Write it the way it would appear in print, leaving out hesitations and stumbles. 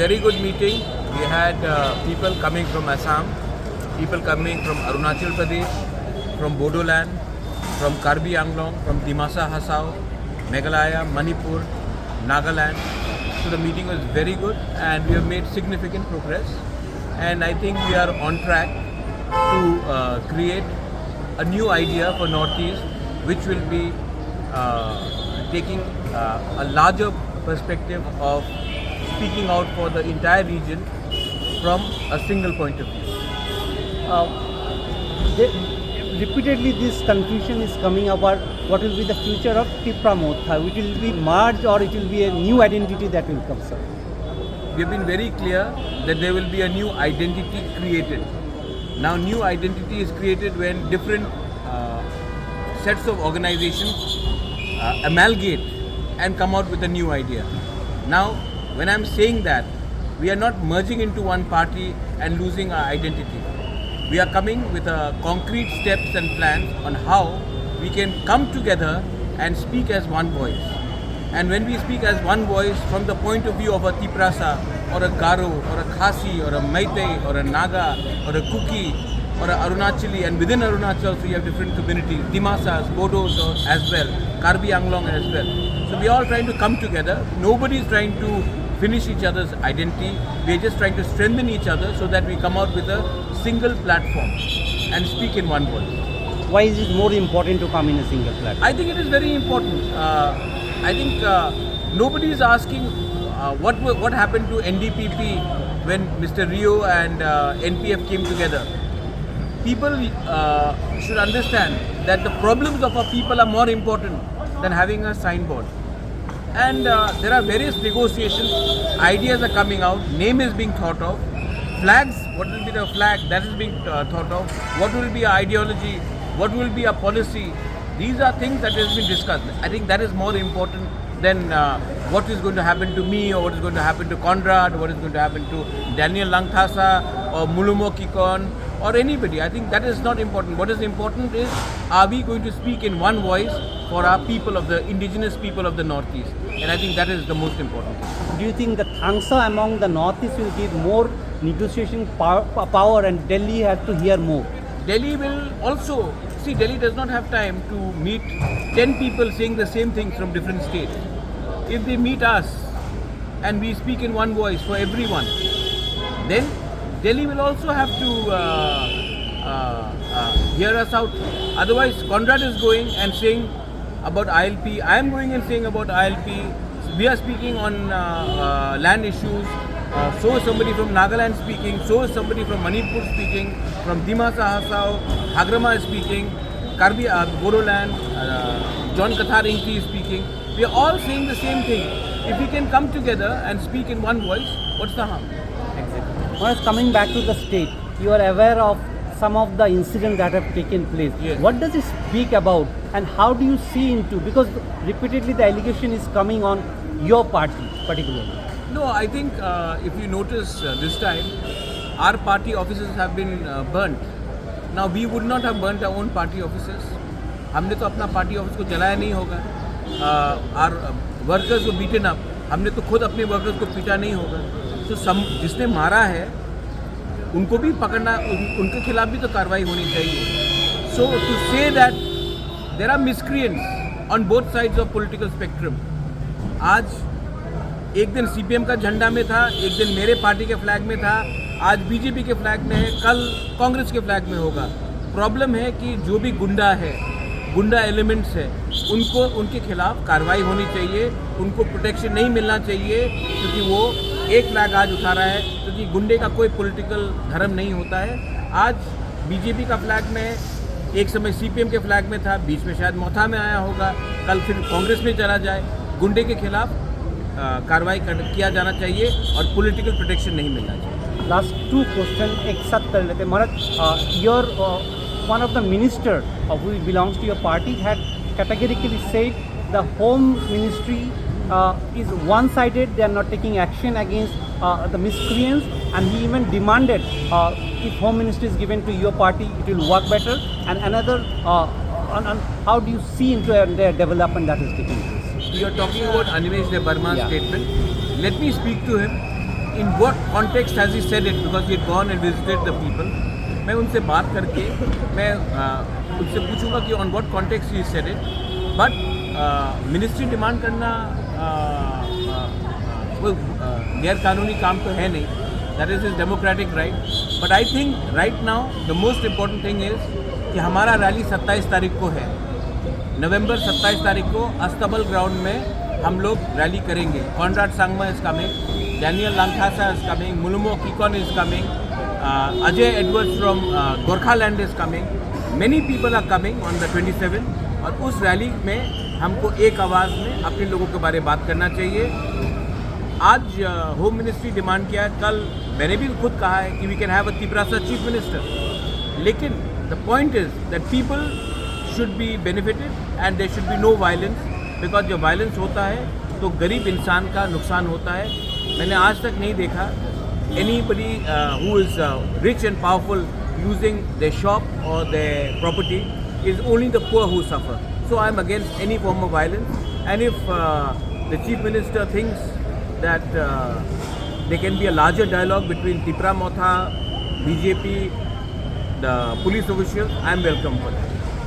very good meeting. We had people coming from Assam, people coming from Arunachal Pradesh, from Bodoland, from Karbi Anglong, from Dimasa Hasao, Meghalaya, Manipur, Nagaland. So the meeting was very good and we have made significant progress. And I think we are on track to create a new idea for Northeast, which will be taking a larger perspective of speaking out for the entire region from a single point of view. Repeatedly this confusion is coming about what will be the future of Tipra-Motha, which will be merged or it will be a new identity that will come, sir. We have been very clear that there will be a new identity created. Now new identity is created when different sets of organizations amalgate and come out with a new idea. Now when I am saying that, we are not merging into one party and losing our identity. We are coming with concrete steps and plans on how we can come together and speak as one voice. And when we speak as one voice from the point of view of a Tiprasa or a Garo or a Khasi or a Meitei or a Naga or a Kuki or a Arunachali, and within Arunachal also you have different communities, Dimasas, Bodos as well, Karbi Anglong as well. So we are all trying to come together. Nobody is trying to finish each other's identity. We are just trying to strengthen each other so that we come out with a single platform and speak in one voice. Why is it more important to come in a single platform? I think it is very important. I think nobody is asking what happened to NDPP when Mr. Rio and NPF came together. People should understand that the problems of our people are more important than having a signboard. And there are various negotiations, ideas are coming out, name is being thought of, flags, what will be the flag, that is being thought of, what will be our ideology, what will be our policy. These are things that has been discussed. I think that is more important than what is going to happen to me or what is going to happen to Conrad, what is going to happen to Daniel Langthasa or Mulumo Kikon or anybody. I think that is not important. What is important is, are we going to speak in one voice for our people, of the indigenous people of the Northeast? And I think that is the most important thing. Do you think the Thangsa among the Northeast will give more negotiation power and Delhi has to hear more? Delhi will also, see, Delhi does not have time to meet 10 people saying the same thing from different states. If they meet us and we speak in one voice for everyone, then Delhi will also have to hear us out. Otherwise, Conrad is going and saying about ILP, I am going and saying about ILP, we are speaking on land issues, so is somebody from Nagaland speaking, so is somebody from Manipur speaking, from Dimasa Hasao, Hagrama is speaking, Karbi Bodoland, John Kathar Inki is speaking. We are all saying the same thing. If we can come together and speak in one voice, what's the harm? Exactly. Once coming back to the state, you are aware of some of the incidents that have taken place. Yes. What does it speak about and how do you see into, because repeatedly the allegation is coming on your party particularly? No, I think if you notice this time, our party offices have been burnt. Now we would not have burnt our own party offices. हमने तो अपना party office को जलाया नहीं होगा. Our workers were beaten up. हमने तो खुद अपने workers को पीटा नहीं होगा. तो जिसने मारा है, उनको भी पकड़ना, उनके खिलाफ भी तो कार्रवाई होनी चाहिए. So to say that there are miscreants on both sides of political spectrum. आज एक दिन सीपीएम का झंडा में था, एक दिन मेरे पार्टी के फ्लैग में था, आज बीजेपी के फ्लैग में है, कल कांग्रेस के फ्लैग में होगा. प्रॉब्लम है कि जो भी गुंडा है, गुंडा एलिमेंट्स है, उनको उनके खिलाफ कार्रवाई होनी चाहिए, उनको प्रोटेक्शन नहीं मिलना चाहिए क्योंकि वो एक फ्लैग आज उठा रहा है, क्योंकि गुंडे का कोई पॉलिटिकल धर्म नहीं होता है. आज बीजेपी का फ्लैग में है, एक समय सीपीएम के फ्लैग में था, बीच में शायद मोथा में आया होगा, कल फिर कांग्रेस में चला जाए. गुंडे के खिलाफ कार्रवाई किया जाना चाहिए और पॉलिटिकल प्रोटेक्शन नहीं मिलना चाहिए. लास्ट 2 क्वेश्चन एक साथ कर लेते. महाराज, your one of the minister who belongs to your party had categorically said the home ministry is one-sided, they are not taking action against the miscreants, and he even demanded if home ministry is given to your party, it will work better. And another, how do you see into their development that is taking place? You are talking about Animesh Debarma's statement. Let me speak to him. in what context has he said it, because he had gone and visited the people. मैं उनसे बात करके मैं उनसे पूछूंगा कि on what context he said it. But ministry demand करना वो गैर कानूनी काम तो है नहीं. That is his democratic right. But I think right now the most important thing is कि हमारा रैली 27 तारीख को है. नवंबर 27 तारीख को अस्तबल ग्राउंड में हम लोग रैली करेंगे. Conrad Sangma is coming, Daniel Langthasa is coming, Mulumo Kikon is coming, Ajay Edwards from Gorkhaland is coming. Many people are coming on the 27. और उस रैली में हमको एक आवाज़ में अपने लोगों के बारे में बात करना चाहिए. आज होम मिनिस्ट्री डिमांड किया है, कल मैंने भी खुद कहा है कि we can have a Tiprasa chief minister. लेकिन the point is that people should be benefited and there should be no violence, because जब वायलेंस होता है तो गरीब इंसान का नुकसान होता है. मैंने आज तक नहीं देखा anybody who is rich and powerful using their shop or their property. Is only the poor who suffer. So I am against any form of violence, and if the Chief Minister thinks that there can be a larger dialogue between Tipra Motha, BJP, the police officials, I am welcome for that.